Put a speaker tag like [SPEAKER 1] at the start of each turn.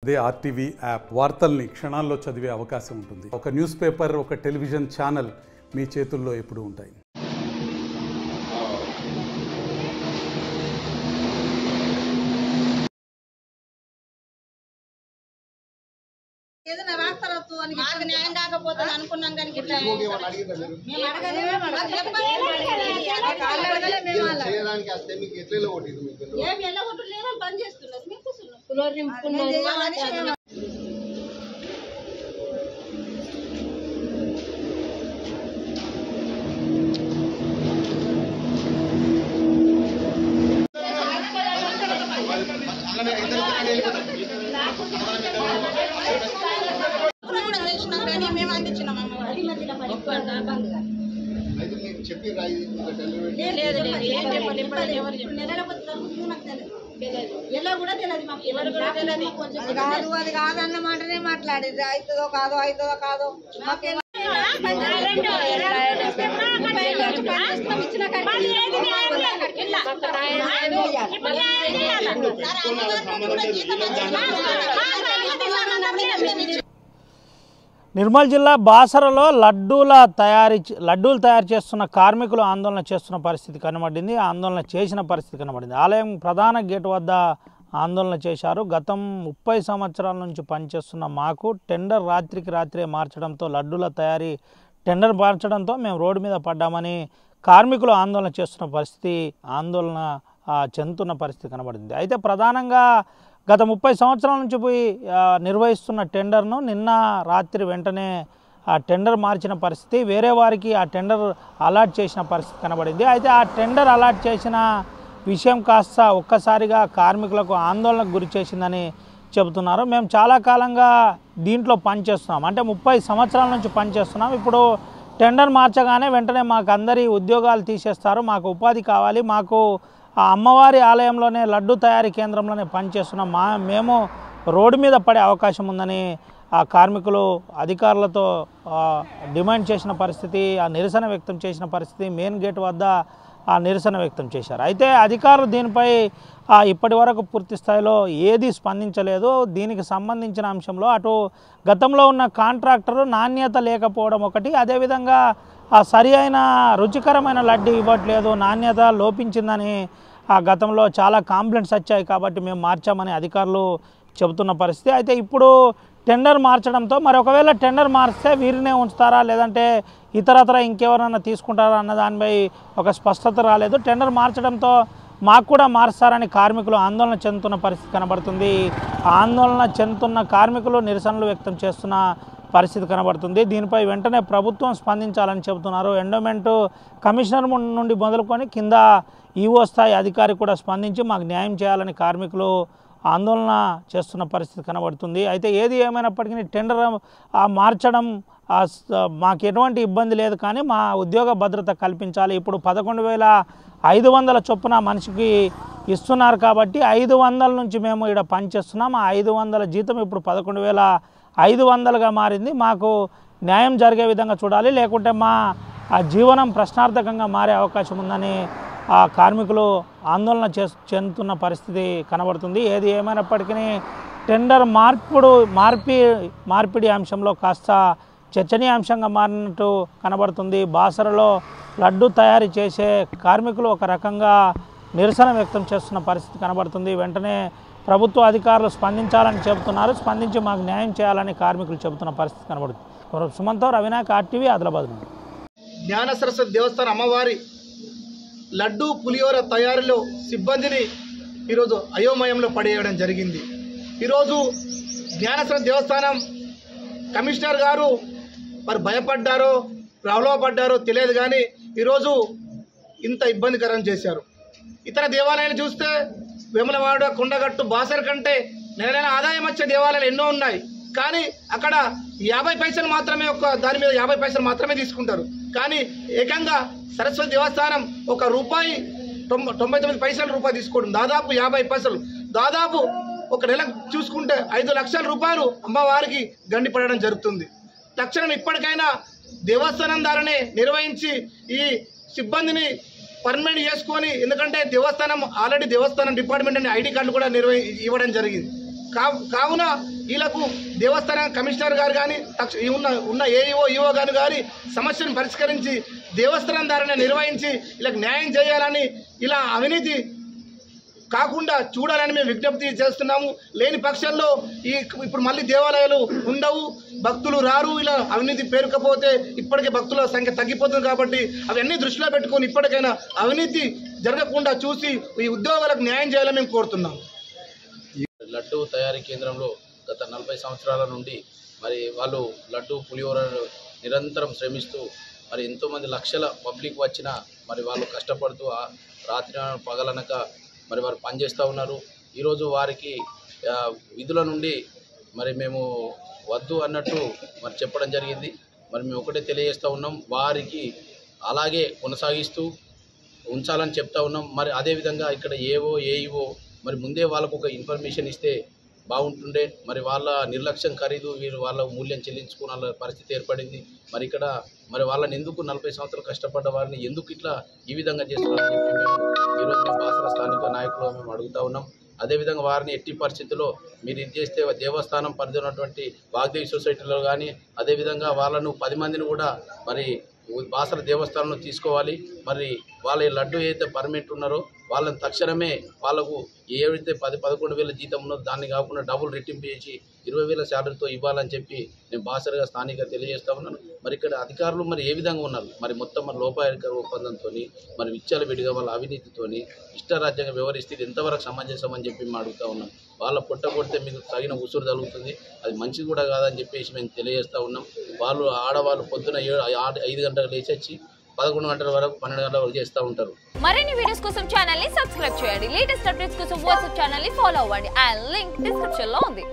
[SPEAKER 1] అదే RTV app వార్తల్ని క్షణాల్లో చదివే అవకాశం ఉంటుంది. ఒక న్యూస్ పేపర్, ఒక టెలివిజన్ ఛానల్ మీ చేతుల్లో ఎప్పుడూ ఉంటాయి.
[SPEAKER 2] ఏదైనా రాస్తారొచ్చు అని మాకు న్యాయం కాకపోతే అనుకున్నాం కానీ బంద్ చేస్తున్నారు. అది కాదన్న మాటనే మాట్లాడేది. అవుతుందో కాదో
[SPEAKER 3] నిర్మల్ జిల్లా బాసరలో లడ్డూలు తయారు చేస్తున్న కార్మికులు ఆందోళన చేస్తున్న పరిస్థితి కనబడింది. ఆందోళన చేసిన పరిస్థితి కనబడింది. ఆలయం ప్రధాన గేటు వద్ద ఆందోళన చేశారు. గతం 30 సంవత్సరాల నుంచి పనిచేస్తున్న మాకు టెండర్ రాత్రికి రాత్రే మార్చడంతో లడ్డూల తయారీ టెండర్ మార్చడంతో మేము రోడ్డు మీద పడ్డామని కార్మికులు ఆందోళన చేస్తున్న పరిస్థితి, ఆందోళన చెందుతున్న పరిస్థితి కనబడింది. అయితే ప్రధానంగా గత 30 సంవత్సరాల నుంచి పోయి నిర్వహిస్తున్న టెండర్ను నిన్న రాత్రి వెంటనే ఆ టెండర్ మార్చిన పరిస్థితి, వేరే వారికి ఆ టెండర్ అలాట్ చేసిన పరిస్థితి కనబడింది. అయితే ఆ టెండర్ అలాట్ చేసిన విషయం కాస్త ఒక్కసారిగా కార్మికులకు ఆందోళనకు గురి చేసిందని చెబుతున్నారు. మేము చాలా కాలంగా దీంట్లో పనిచేస్తున్నాం, అంటే 30 సంవత్సరాల నుంచి పనిచేస్తున్నాం. ఇప్పుడు టెండర్ మార్చగానే వెంటనే మాకు అందరి ఉద్యోగాలు తీసేస్తారు, మాకు ఉపాధి కావాలి, మాకు ఆ అమ్మవారి ఆలయంలోనే లడ్డు తయారీ కేంద్రంలోనే పనిచేస్తున్నాం, మేము రోడ్డు మీద పడే అవకాశం ఉందని ఆ కార్మికులు అధికారులతో డిమాండ్ చేసిన పరిస్థితి, ఆ నిరసన వ్యక్తం చేసిన పరిస్థితి, మెయిన్ గేట్ వద్ద ఆ నిరసన వ్యక్తం చేశారు. అయితే అధికారులు దీనిపై ఇప్పటి వరకు పూర్తి స్థాయిలో ఏది స్పందించలేదు. దీనికి సంబంధించిన అంశంలో అటు గతంలో ఉన్న కాంట్రాక్టరు నాణ్యత లేకపోవడం ఒకటి, అదేవిధంగా సరి అయిన రుచికరమైన లడ్డు ఇవ్వట్లేదు, నాణ్యత లోపించిందని గతంలో చాలా కంప్లైంట్స్ వచ్చాయి, కాబట్టి మేము మార్చామని అధికారులు చెబుతున్న పరిస్థితి. అయితే ఇప్పుడు టెండర్ మార్చడంతో మరి ఒకవేళ టెండర్ మార్చితే వీరినే ఉంచుతారా లేదంటే ఇతరత్ర ఇంకెవరైనా తీసుకుంటారా అన్న దానిపై ఒక స్పష్టత రాలేదు. టెండర్ మార్చడంతో మాకు కూడా మారుస్తారని కార్మికులు ఆందోళన చెందుతున్న పరిస్థితి కనబడుతుంది. ఆందోళన చెందుతున్న కార్మికులు నిరసనలు వ్యక్తం చేస్తున్న పరిస్థితి కనబడుతుంది. దీనిపై వెంటనే ప్రభుత్వం స్పందించాలని చెబుతున్నారు. ఎండోమెంట్ కమిషనర్ నుండి మొదలుకొని కింద ఈఓ స్థాయి అధికారి కూడా స్పందించి మాకు న్యాయం చేయాలని కార్మికులు ఆందోళన చేస్తున్న పరిస్థితి కనబడుతుంది. అయితే ఏది ఏమైనప్పటికీ టెండర్ మార్చడం మాకు ఎటువంటి ఇబ్బంది లేదు, కానీ మా ఉద్యోగ భద్రత కల్పించాలి. ఇప్పుడు 11,500 చొప్పున మనిషికి ఇస్తున్నారు కాబట్టి 500 నుంచి మేము ఇక్కడ పనిచేస్తున్నాం. ఆ 500 జీతం ఇప్పుడు 11,500గా మారింది. మాకు న్యాయం జరిగే విధంగా చూడాలి, లేకుంటే మా జీవనం ప్రశ్నార్థకంగా మారే అవకాశం ఉందని ఆ కార్మికులు ఆందోళన చెందుతున్న పరిస్థితి కనబడుతుంది. ఏది ఏమైనప్పటికీ టెండర్ మార్పిడి అంశంలో కాస్త చర్చనీయాంశంగా మారినట్టు కనబడుతుంది. బాసరలో లడ్డు తయారీ చేసే కార్మికులు ఒక రకంగా నిరసన వ్యక్తం చేస్తున్న పరిస్థితి కనబడుతుంది. వెంటనే ప్రభుత్వ అధికారులు స్పందించాలని చెబుతున్నారు, స్పందించి మాకు న్యాయం చేయాలని కార్మికులు చెబుతున్న పరిస్థితి కనబడుతుంది. సుమంతో రవినాయక్, ఆర్టీవీ, ఆదిలాబాద్ నుండి.
[SPEAKER 4] జ్ఞాన సరస్వతి దేవస్థానం అమ్మవారి లడ్డు పులిహోర తయారీలో సిబ్బందిని ఈరోజు అయోమయంలో పడేయడం జరిగింది. ఈరోజు జ్ఞాన సరస్వతి దేవస్థానం కమిషనర్ గారు మరి భయపడ్డారో ప్రలోభపడ్డారో తెలియదు, కానీ ఈరోజు ఇంత ఇబ్బందికరం చేశారు. ఇతర దేవాలయాలు చూస్తే వేములవాడ, కొండగట్టు, బాసర కంటే నెల నెల ఆదాయం వచ్చే దేవాలయాలు ఎన్నో ఉన్నాయి, కానీ అక్కడ 50 పైసలు మాత్రమే, దాని మీద 50 పైసలు మాత్రమే తీసుకుంటారు. కానీ ఏకంగా సరస్వతి దేవస్థానం ₹1 99 పైసలు తీసుకోవడం, దాదాపు 50 పైసలు, దాదాపు ఒక నెల చూసుకుంటే 5 లక్షల రూపాయలు అమ్మవారికి గండిపడడం జరుగుతుంది. తక్షణం ఇప్పటికైనా దేవస్థానం ద్వారానే నిర్వహించి ఈ సిబ్బందిని పర్మనెంట్ చేసుకొని, ఎందుకంటే దేవస్థానం ఆల్రెడీ దేవస్థానం డిపార్ట్మెంట్ అని ఐడి కార్డులు కూడా ఇవ్వడం జరిగింది. కావున వీళ్ళకు దేవస్థాన కమిషనర్ గారు కానీ ఉన్న ఏఈఓ ఈఓ గారు కానీ సమస్యను పరిష్కరించి దేవస్థానం ద్వారా నిర్వహించి వీళ్ళకి న్యాయం చేయాలని, ఇలా అవినీతి కాకుండా చూడాలని మేము విజ్ఞప్తి చేస్తున్నాము. లేని పక్షంలో ఇప్పుడు మళ్ళీ దేవాలయాలు ఉండవు, భక్తులు రారు. ఇలా అవినీతి పేరుకపోతే ఇప్పటికే భక్తుల సంఖ్య తగ్గిపోతుంది కాబట్టి అవన్నీ దృష్టిలో పెట్టుకొని ఇప్పటికైనా అవినీతి జరగకుండా చూసి ఈ ఉద్యోగాలకు న్యాయం చేయాలని మేము కోరుతున్నాము.
[SPEAKER 5] లడ్డు తయారీ కేంద్రంలో గత 40 సంవత్సరాల నుండి మరి వాళ్ళు లడ్డు పులిహోర నిరంతరం శ్రమిస్తూ మరి ఎంతోమంది లక్షల పబ్లిక్ వచ్చినా మరి వాళ్ళు కష్టపడుతూ రాత్రి పగలనక మరి వారు పనిచేస్తూ ఉన్నారు. ఈరోజు వారికి విధుల నుండి మరి మేము వద్దు అన్నట్టు మరి చెప్పడం జరిగింది. మరి మేము ఒకటే తెలియజేస్తూ ఉన్నాం, వారికి అలాగే కొనసాగిస్తూ ఉంచాలని చెప్తా ఉన్నాం. మరి అదేవిధంగా ఇక్కడ ఏఈఓ మరి ముందే వాళ్ళకు ఒక ఇన్ఫర్మేషన్ ఇస్తే బాగుంటుండే. మరి వాళ్ళ నిర్లక్ష్యం ఖరీదు వీరు వాళ్ళ మూల్యం చెల్లించుకున్న పరిస్థితి ఏర్పడింది. మరి ఇక్కడ మరి వాళ్ళని ఎందుకు 40 సంవత్సరాలు కష్టపడ్డ వారిని ఎందుకు ఇట్లా ఈ విధంగా చేస్తున్నారని చెప్పి మేము ఈరోజు బాసర స్థానిక నాయకులు మేము అడుగుతూ ఉన్నాం. అదేవిధంగా వారిని ఎట్టి పరిస్థితుల్లో మీరు ఇది చేస్తే దేవస్థానం పరిధి ఉన్నటువంటి వాగ్దేవి సొసైటీలో కానీ అదేవిధంగా వాళ్ళను 10 మందిని కూడా మరి బాసర దేవస్థానంలో తీసుకోవాలి. మరి వాళ్ళ లడ్డు ఏదైతే పర్మిట్ ఉన్నారో వాళ్ళని తక్షణమే వాళ్ళకు ఏవైతే 10-11 జీతం ఉన్నదో దాన్ని కాకుండా డబుల్ రెట్టింపు చేసి 20,000 శాలరీతో ఇవ్వాలని చెప్పి నేను బాసరగా స్థానికంగా తెలియజేస్తా ఉన్నాను. మరి ఇక్కడ అధికారులు మరి ఏ విధంగా ఉన్నారు, మరి మొత్తం మరి లోపాయకర ఒప్పందంతో మరి విచ్చలవిడిగా వాళ్ళ అవినీతితోని ఇష్టరాజ్యంగా వ్యవహరిస్తే ఇది ఎంతవరకు సమంజసం అని చెప్పి మేము అడుగుతూ ఉన్నాం. వాళ్ళ పొట్ట కొడితే మీకు తగిన ఉసురు తగులుతుంది, అది మంచిది కూడా కాదని చెప్పేసి మేము తెలియజేస్తూ ఉన్నాం. వాళ్ళు ఆడవాళ్ళు పొద్దున 5 గంటలకు లేచి వచ్చి 11 గంటల వరకు 12 గంటల వరకు చేస్తూ ఉంటారు.
[SPEAKER 6] మరిన్ని వీడియోస్ కోసం ఛానల్ ని సబ్స్క్రైబ్ చేయండి. లేటెస్ట్ అప్డేట్స్ కోసం వాట్సాప్ ఛానల్ ని ఫాలో అవ్వండి. ఆ లింక్ డిస్క్రిప్షన్ లో ఉంది.